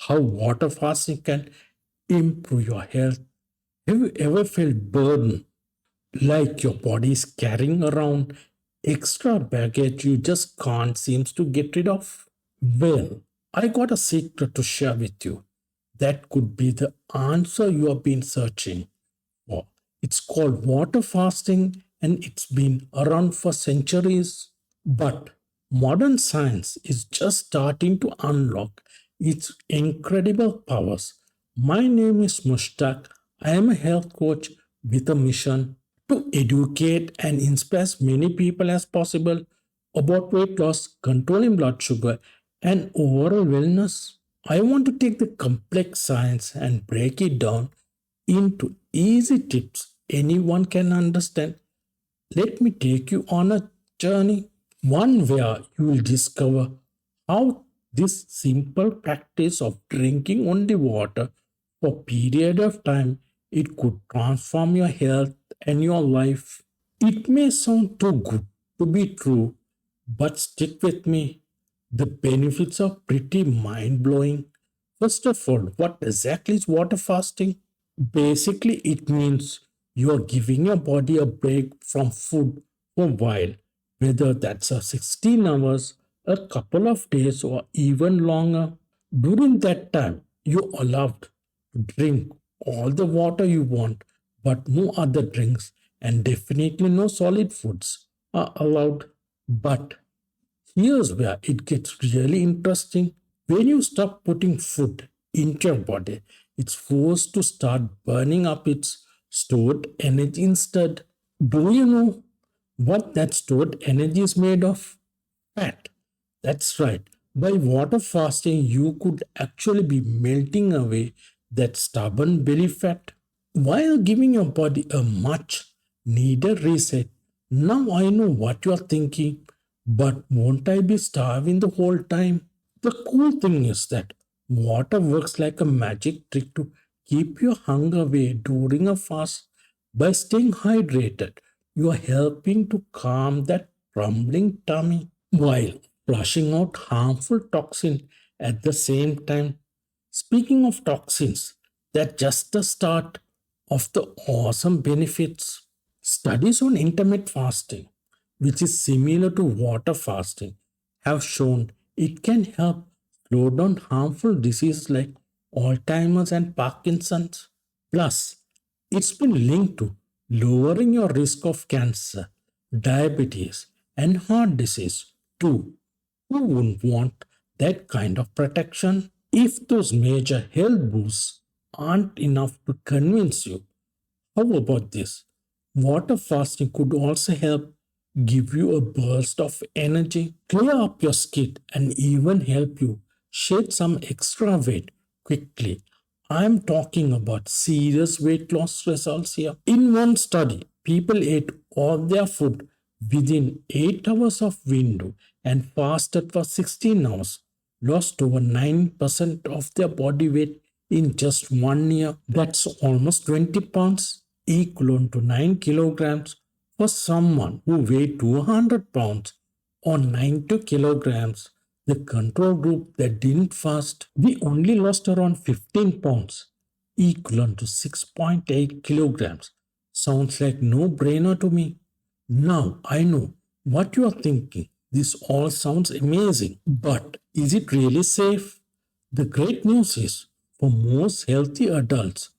how water fasting can improve your health. Have you ever felt burdened, like your body is carrying around extra baggage you just can't seem to get rid of? Well, I got a secret to share with you. That could be the answer you have been searching for. It's called water fasting and it's been around for centuries. But modern science is just starting to unlock its incredible powers. My name is Mushtaq. I am a health coach with a mission to educate and inspire as many people as possible about weight loss, controlling blood sugar, and overall wellness. I want to take the complex science and break it down into easy tips anyone can understand. Let me take you on a journey, one where you will discover how this simple practice of drinking only water for a period of time it could transform your health and your life. It may sound too good to be true, but stick with me. The benefits are pretty mind blowing. First of all, what exactly is water fasting? Basically, it means you are giving your body a break from food for a while, whether that's a 16 hours, a couple of days, or even longer. During that time, you're allowed to drink all the water you want, but no other drinks, and definitely no solid foods are allowed. But here's where it gets really interesting. When you stop putting food into your body, it's forced to start burning up its stored energy instead. Do you know what that stored energy is made of? Fat. That's right. By water fasting, you could actually be melting away that stubborn belly fat while giving your body a much needed reset. Now I know what you are thinking, but won't I be starving the whole time? The cool thing is that water works like a magic trick to keep your hunger away during a fast. By staying hydrated, you are helping to calm that rumbling tummy while flushing out harmful toxins at the same time. Speaking of toxins, that's just the start of the awesome benefits. Studies on intermittent fasting, which is similar to water fasting, have shown it can help slow down harmful diseases like Alzheimer's and Parkinson's. Plus, it's been linked to lowering your risk of cancer, diabetes, and heart disease too. Who wouldn't want that kind of protection? If those major health boosts aren't enough to convince you, how about this? Water fasting could also help give you a burst of energy, clear up your skin, and even help you shed some extra weight quickly. I'm talking about serious weight loss results here. In one study, people ate all their food within 8 hours of window and fasted for 16 hours, lost over 9% of their body weight in just 1 year. That's almost 20 pounds, equivalent to 9 kilograms for someone who weighed 200 pounds or 90 kilograms. The control group that didn't fast, we only lost around 15 pounds, equivalent to 6.8 kilograms. Sounds like no brainer to me. Now I know what you are thinking. This all sounds amazing, but is it really safe? The great news is, for most healthy adults,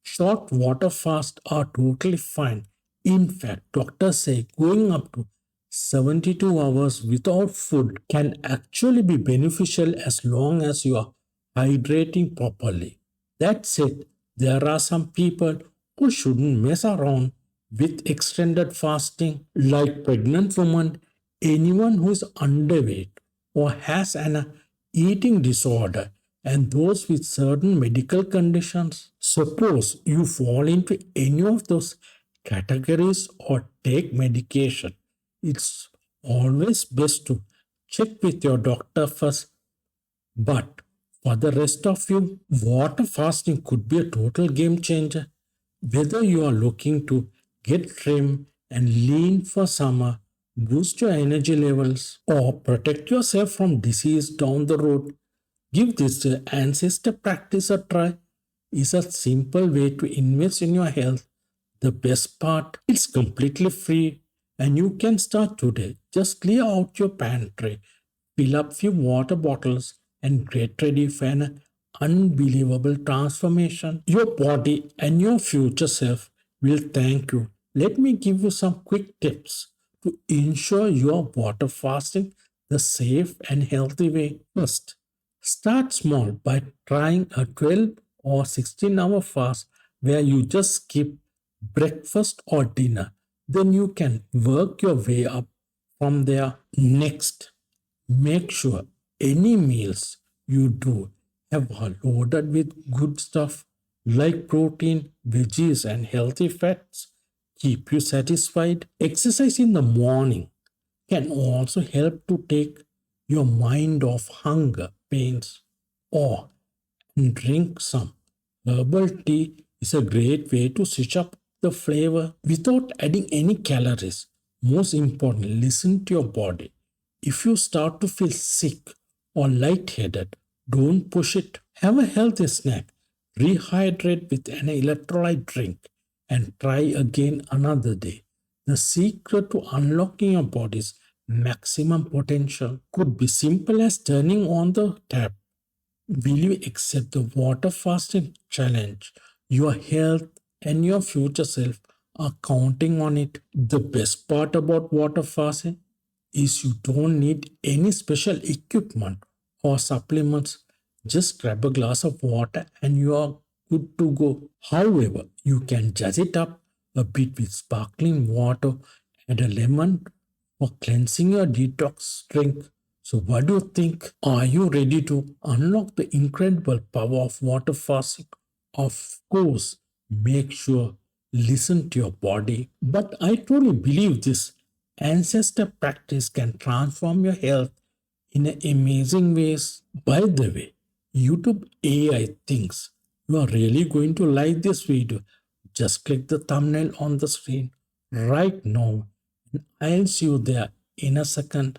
short water fasts are totally fine. In fact, doctors say going up to 72 hours without food can actually be beneficial as long as you are hydrating properly. That said, there are some people who shouldn't mess around with extended fasting, like pregnant women, anyone who is underweight or has an eating disorder, and those with certain medical conditions. Suppose you fall into any of those categories or take medication, it's always best to check with your doctor first. But for the rest of you, water fasting could be a total game changer. Whether you are looking to get trim and lean for summer, boost your energy levels, or protect yourself from disease down the road, Give this ancestor practice a try. It's a simple way to invest in your health. The best part, it's completely free and you can start today. Just clear out your pantry, fill up few water bottles and get ready for an unbelievable transformation. Your body and your future self will thank you. Let me give you some quick tips to ensure you are water fasting the safe and healthy way. First, start small by trying a 12 or 16-hour fast where you just skip breakfast or dinner. Then you can work your way up from there. Next, make sure any meals you do have are loaded with good stuff like protein, veggies, and healthy fats. Keep you satisfied. Exercise in the morning can also help to take your mind off hunger, pains, or drink some herbal tea is a great way to switch up the flavor without adding any calories. Most importantly, listen to your body. If you start to feel sick or lightheaded, don't push it. Have a healthy snack, rehydrate with an electrolyte drink, and try again another day. The secret to unlocking your body's maximum potential could be simple as turning on the tap. Will you accept the water fasting challenge? Your health and your future self are counting on it. The best part about water fasting is you don't need any special equipment or supplements. Just grab a glass of water and you are good to go. However, you can jazz it up a bit with sparkling water, add a lemon for cleansing your detox drink. So, what do you think? Are you ready to unlock the incredible power of water fasting? Of course, make sure listen to your body. But I truly believe this ancestor practice can transform your health in amazing ways. By the way, YouTube AI thinks you are really going to like this video. Just click the thumbnail on the screen right now and I'll see you there in a second.